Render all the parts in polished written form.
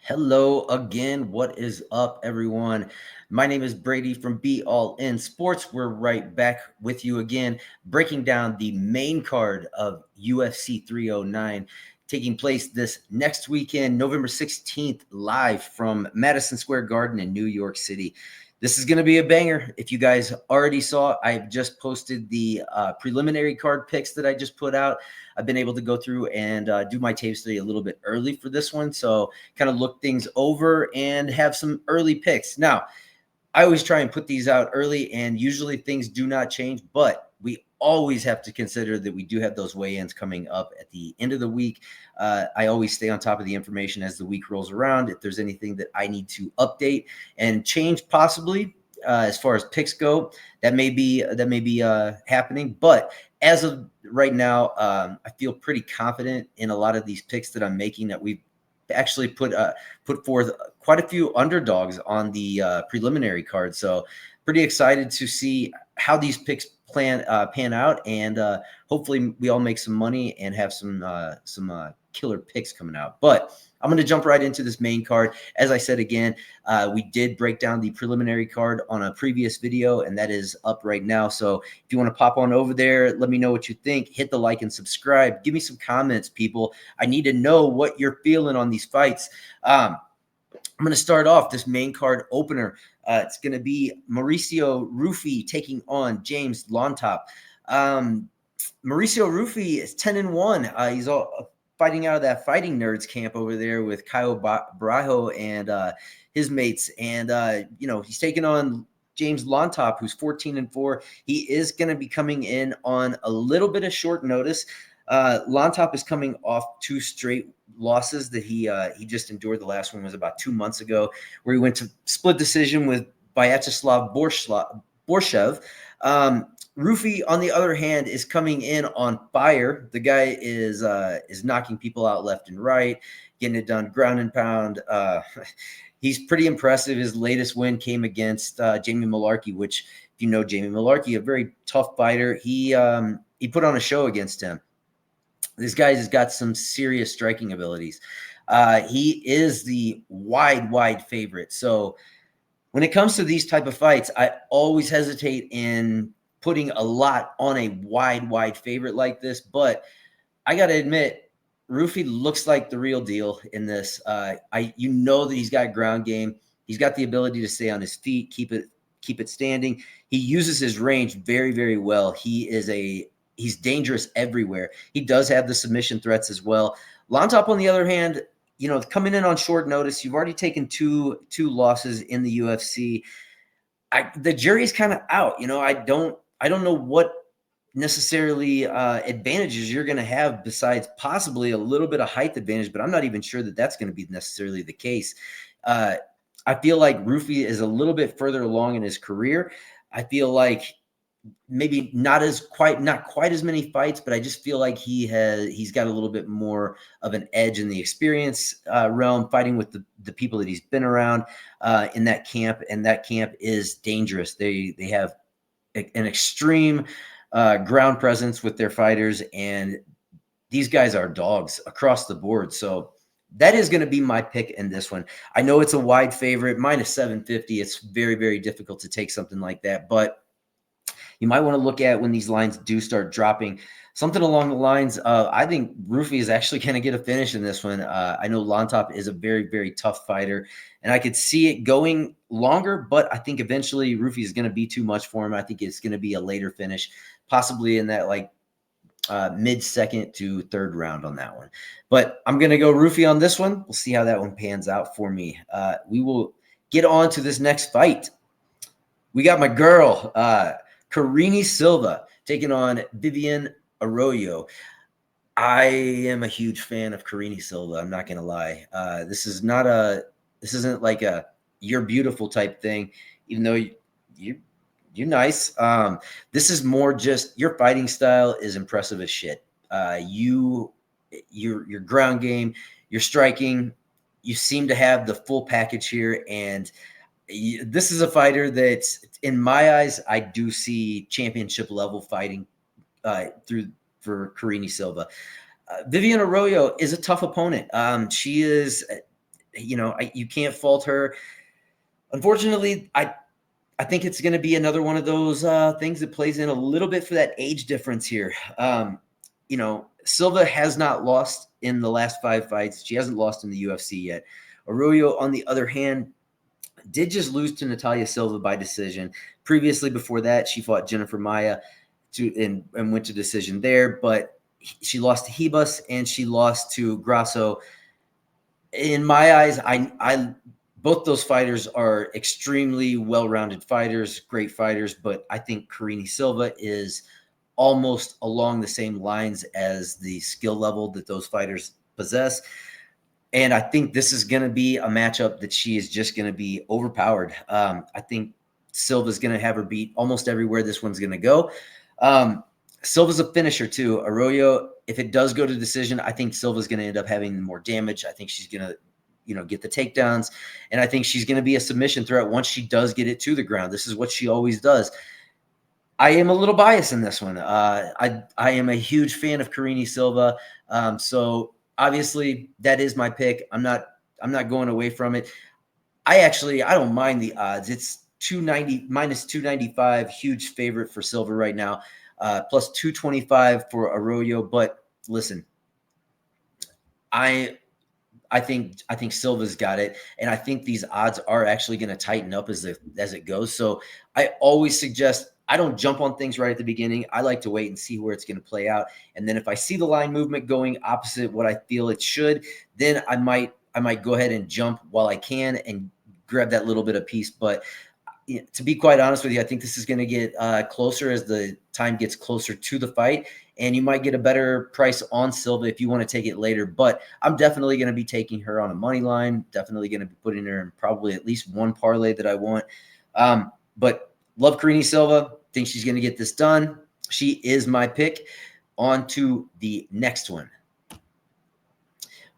Hello again. What is up, everyone? My name is Brady from ALL N Sports. We're right back with you again, breaking down the main card of UFC 309, taking place this next weekend, November 16th, live from Madison Square Garden in New York City. This is going to be a banger. If you guys already saw, I've just posted the preliminary card picks that I just put out. I've been able to go through and do my tape study a little bit early for this one. So kind of look things over and have some early picks. Now, I always try and put these out early, and usually things do not change, but we always have to consider that we do have those weigh-ins coming up at the end of the week. I always stay on top of the information as the week rolls around. If there's anything that I need to update and change possibly as far as picks go, that may be happening. But as of right now, I feel pretty confident in a lot of these picks that I'm making, that we've actually put forth quite a few underdogs on the preliminary card. So pretty excited to see how these picks pan out, and hopefully we all make some money and have some killer picks coming out. But I'm going to jump right into this main card. As I said again, we did break down the preliminary card on a previous video, and that is up right now. So if you want to pop on over there, let me know what you think. Hit the like and subscribe. Give me some comments, people. I need to know what you're feeling on these fights. I'm going to start off this main card opener. It's going to be Mauricio Rufy taking on James Lontop. Mauricio Rufy is 10-1. He's all fighting out of that Fighting Nerds camp over there with Kyle Barajo and his mates. And, he's taking on James Lontop, who's 14-4. He is going to be coming in on a little bit of short notice. Lontop is coming off 2 straight losses that he just endured. The last one was about 2 months ago, where he went to split decision with Vyacheslav Borshev. Rufy, on the other hand, is coming in on fire. The guy is knocking people out left and right, getting it done ground and pound. He's pretty impressive. His latest win came against Jamie Mullarkey, which, if you know Jamie Mullarkey, a very tough fighter. He put on a show against him. This guy has got some serious striking abilities. He is the wide favorite. So when it comes to these type of fights, I always hesitate in putting a lot on a wide favorite like this. But I got to admit, Rufy looks like the real deal in this. That he's got ground game. He's got the ability to stay on his feet, keep it standing. He uses his range very well. He's dangerous everywhere. He does have the submission threats as well. Lontop, on the other hand, coming in on short notice, you've already taken two losses in the UFC. The jury's kind of out. I don't know what necessarily advantages you're going to have besides possibly a little bit of height advantage, but I'm not even sure that that's going to be necessarily the case. I feel like Rufy is a little bit further along in his career. I feel like maybe not quite as many fights, but I just feel like he's got a little bit more of an edge in the experience realm, fighting with the people that he's been around in that camp, and that camp is dangerous. They have an extreme ground presence with their fighters, and these guys are dogs across the board. So that is going to be my pick in this one. I know it's a wide favorite, minus 750. It's very difficult to take something like that, but you might want to look at when these lines do start dropping, something along the lines of, I think Rufy is actually going to get a finish in this one. I know Lontop is a very tough fighter, and I could see it going longer, but I think eventually Rufy is going to be too much for him. I think it's going to be a later finish, possibly in that mid-second to third round on that one. But I'm going to go Rufy on this one. We'll see how that one pans out for me. We will get on to this next fight. We got my girl, Karine Silva, taking on Viviane Araujo. I am a huge fan of Karine Silva. I'm not going to lie. This isn't like a "you're beautiful" type thing, even though you're nice. This is more just your fighting style is impressive as shit. Your ground game, your striking, you seem to have the full package here, and this is a fighter that, in my eyes, I do see championship level fighting for Karine Silva. Viviane Araujo is a tough opponent. She is you can't fault her. Unfortunately, I think it's going to be another one of those things that plays in a little bit for that age difference here. Silva has not lost in the last 5 fights. She hasn't lost in the UFC yet. Araujo, on the other hand, did just lose to Natalia Silva by decision. Previously, before that, she fought Jennifer Maia and went to decision there, but she lost to Hebus and she lost to Grasso. In my eyes, I both those fighters are extremely well-rounded fighters, great fighters, but I think Karine Silva is almost along the same lines as the skill level that those fighters possess. And I think this is going to be a matchup that she is just going to be overpowered. I think Silva's going to have her beat almost everywhere this one's going to go. Silva's a finisher too. Arroyo, if it does go to decision, I think Silva's going to end up having more damage. I think she's going to, get the takedowns. And I think she's going to be a submission threat once she does get it to the ground. This is what she always does. I am a little biased in this one. I am a huge fan of Karine Silva. So obviously that is my pick. I'm not going away from it. I don't mind the odds. It's 290 minus 295, huge favorite for Silva right now. Plus 225 for Arroyo. But listen, I think Silva's got it, and I think these odds are actually going to tighten up as it goes. So I always suggest I don't jump on things right at the beginning. I like to wait and see where it's going to play out, and then if I see the line movement going opposite what I feel it should, then I might go ahead and jump while I can and grab that little bit of piece. But to be quite honest with you, I think this is going to get closer as the time gets closer to the fight, and you might get a better price on Silva if you want to take it later. But I'm definitely going to be taking her on a money line, definitely going to be putting her in probably at least one parlay that I want. But love Karine Silva, think she's going to get this done. She is my pick. On to the next one.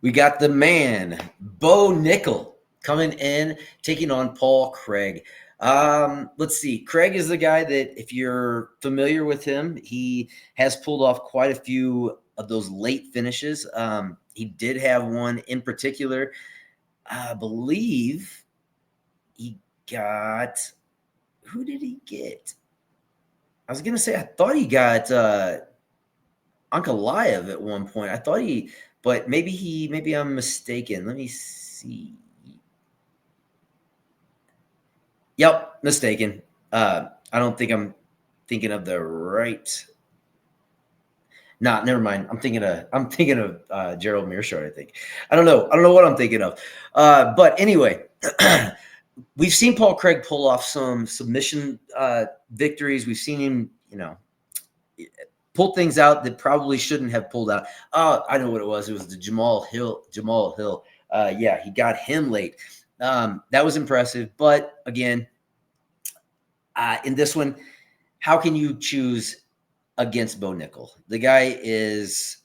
We got the man, Bo Nickal, coming in, taking on Paul Craig. Let's see. Craig is the guy that, if you're familiar with him, he has pulled off quite a few of those late finishes. He did have one in particular. I believe he got, who did he get? I was going to say, I thought he got Ankalaev at one point. I thought but maybe I'm mistaken. Let me see. Yep, mistaken. I don't think I'm thinking of the right. Nah, never mind. I'm thinking of Gerald Mearshart, I think. I don't know what I'm thinking of. But anyway, we've seen Paul Craig pull off some submission victories. We've seen him, pull things out that probably shouldn't have pulled out. I know what it was. It was the Jamal Hill. Yeah, he got him late. That was impressive. But again, in this one, how can you choose against Bo Nickal? The guy is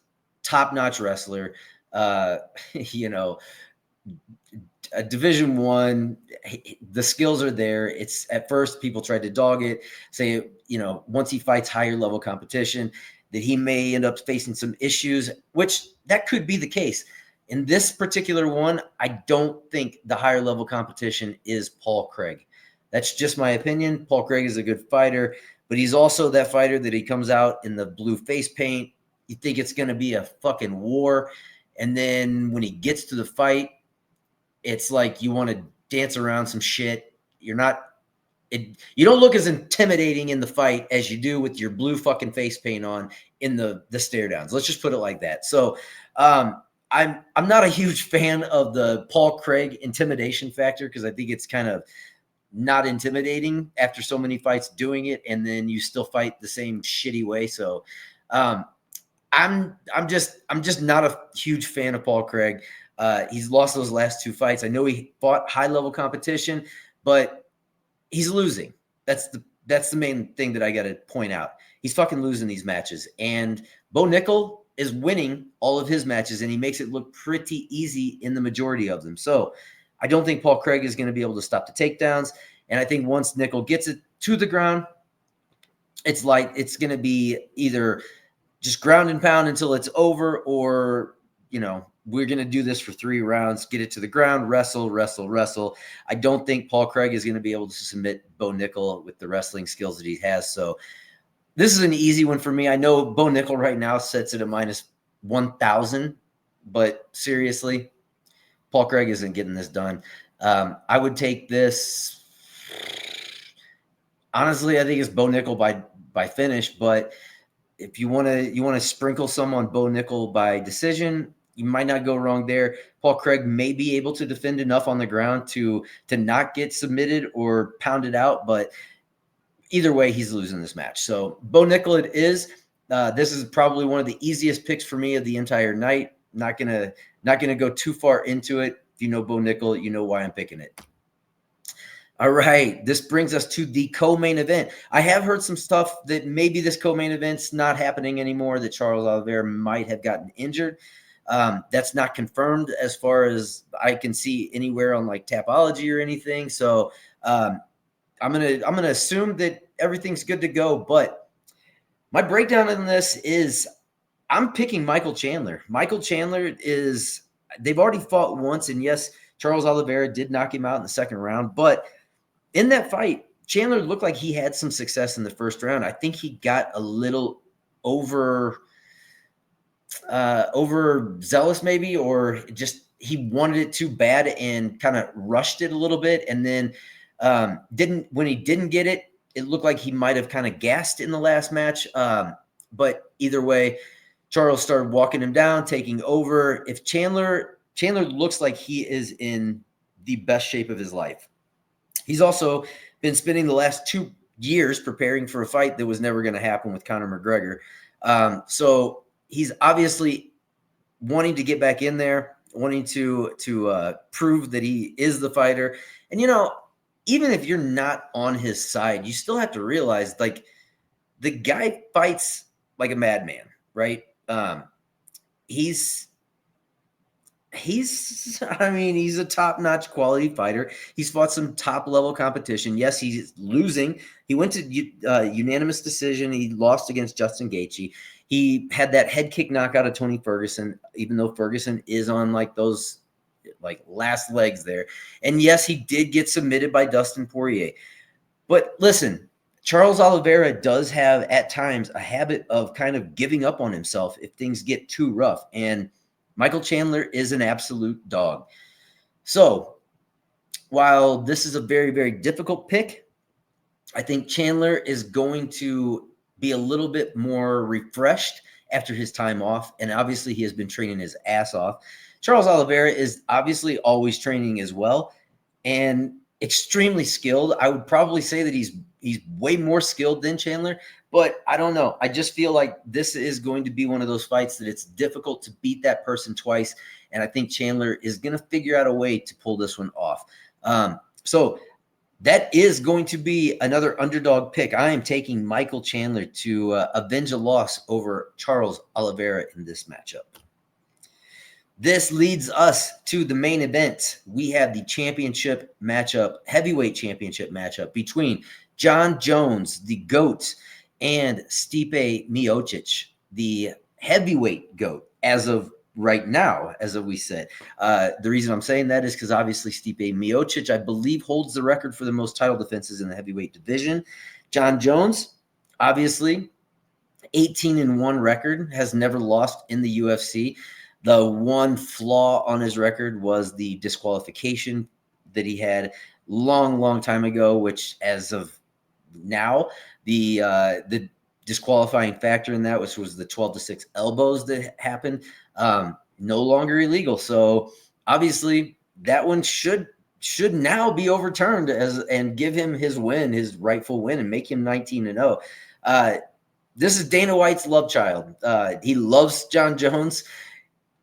top-notch wrestler. A Division I, the skills are there. It's at first people tried to dog it, say, once he fights higher level competition, that he may end up facing some issues, which that could be the case. In this particular one, I don't think the higher level competition is Paul Craig. That's just my opinion. Paul Craig is a good fighter, but he's also that fighter that he comes out in the blue face paint. You think it's going to be a fucking war. And then when he gets to the fight, it's like you want to dance around some shit. You don't look as intimidating in the fight as you do with your blue fucking face paint on in the stare downs. Let's just put it like that. So I'm not a huge fan of the Paul Craig intimidation factor, because I think it's kind of not intimidating after so many fights doing it, and then you still fight the same shitty way. So I'm just not a huge fan of Paul Craig. He's lost those last 2 fights. I know he fought high level competition, but he's losing. That's the main thing that I got to point out. He's fucking losing these matches, and Bo Nickal is winning all of his matches, and he makes it look pretty easy in the majority of them. So I don't think Paul Craig is going to be able to stop the takedowns. And I think once Nickal gets it to the ground, it's going to be either just ground and pound until it's over, or, we're going to do this for 3 rounds, get it to the ground, wrestle, wrestle, wrestle. I don't think Paul Craig is going to be able to submit Bo Nickal with the wrestling skills that he has. So this is an easy one for me. I know Bo Nickal right now sets it at minus 1,000, but seriously, Paul Craig isn't getting this done. I would take this. Honestly, I think it's Bo Nickal by finish, but if you want to sprinkle some on Bo Nickal by decision, you might not go wrong there. Paul Craig may be able to defend enough on the ground to not get submitted or pounded out, but either way, he's losing this match. So Bo Nickal it is. This is probably one of the easiest picks for me of the entire night. Not gonna go too far into it. If you know Bo Nickal, you know why I'm picking it. All right, this brings us to the co-main event. I have heard some stuff that maybe this co-main event's not happening anymore, that Charles Oliveira might have gotten injured. That's not confirmed as far as I can see anywhere on like Tapology or anything. So I'm gonna assume that everything's good to go. But my breakdown on this is I'm picking Michael Chandler. Michael Chandler they've already fought once, and yes, Charles Oliveira did knock him out in the second round, but in that fight, Chandler looked like he had some success in the first round. I think he got a little overzealous maybe, or just he wanted it too bad and kind of rushed it a little bit. And then when he didn't get it, it looked like he might have kind of gassed in the last match. But either way, Charles started walking him down, taking over. If Chandler looks like he is in the best shape of his life. He's also been spending the last 2 years preparing for a fight that was never going to happen with Conor McGregor. So he's obviously wanting to get back in there, wanting to prove that he is the fighter. And, even if you're not on his side, you still have to realize, like, the guy fights like a madman, right? He's a top-notch quality fighter. He's fought some top-level competition. Yes, he's losing. He went to unanimous decision. He lost against Justin Gaethje. He had that head kick knockout of Tony Ferguson, even though Ferguson is on like those last legs there. And yes, he did get submitted by Dustin Poirier. But listen, Charles Oliveira does have at times a habit of kind of giving up on himself if things get too rough. And Michael Chandler is an absolute dog. So while this is a very, very difficult pick, I think Chandler is going to be a little bit more refreshed after his time off. And obviously he has been training his ass off. Charles Oliveira is obviously always training as well and extremely skilled. I would probably say that he's way more skilled than Chandler, but I don't know. I just feel like this is going to be one of those fights that it's difficult to beat that person twice. And I think Chandler is going to figure out a way to pull this one off. So that is going to be another underdog pick. I am taking Michael Chandler to avenge a loss over Charles Oliveira in this matchup. This leads us to the main event. We have the championship matchup, heavyweight championship matchup between Jon Jones, the GOAT, and Stipe Miocic, the heavyweight GOAT, as of right now, as we said. The reason I'm saying that is because obviously Stipe Miocic, I believe, holds the record for the most title defenses in the heavyweight division. Jon Jones, obviously, 18-1 record, has never lost in the UFC. The one flaw on his record was the disqualification that he had long time ago, which as of now, the disqualifying factor in that, which was the 12-6 elbows that happened, no longer illegal. So obviously that one should now be overturned and give him his win, his rightful win, and make him 19-0. This is Dana White's love child. He loves Jon Jones.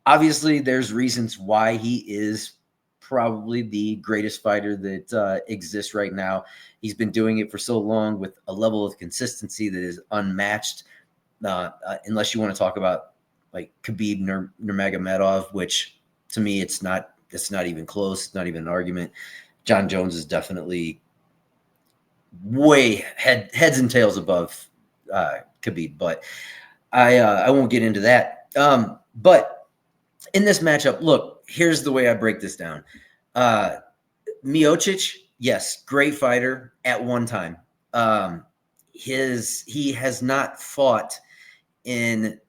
Obviously, there's reasons why he is probably the greatest fighter that exists right now. He's been doing it for so long with a level of consistency that is unmatched, unless you want to talk about like Khabib Nurmagomedov, which to me it's not even close. It's not even an argument. Jon Jones is definitely way heads and tails above Khabib, but I won't get into that. But in this matchup, look, here's the way I break this down. Miocic, yes, great fighter at one time. Um, he has not fought in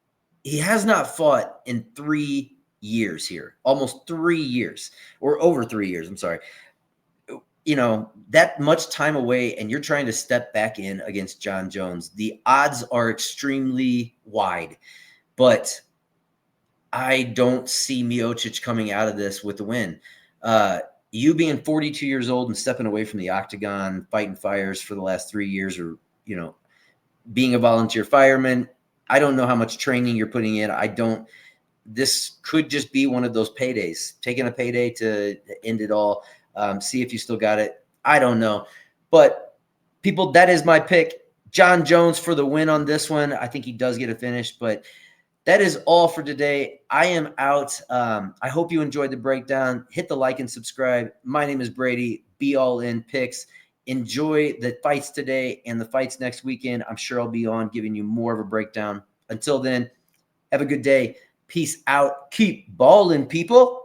3 years here, almost 3 years or over 3 years. I'm sorry. That much time away, and you're trying to step back in against Jon Jones. The odds are extremely wide, but I don't see Miocic coming out of this with a win. You being 42 years old and stepping away from the octagon, fighting fires for the last 3 years, or being a volunteer fireman. I don't know how much training you're putting in. This could just be one of those paydays, taking a payday to end it all. See if you still got it. I don't know. But people, that is my pick. Jon Jones for the win on this one. I think he does get a finish, but that is all for today. I am out. I hope you enjoyed the breakdown. Hit the like and subscribe. My name is Brady, Be All In Picks. Enjoy the fights today and the fights next weekend. I'm sure I'll be on giving you more of a breakdown. Until then, have a good day. Peace out. Keep balling, people.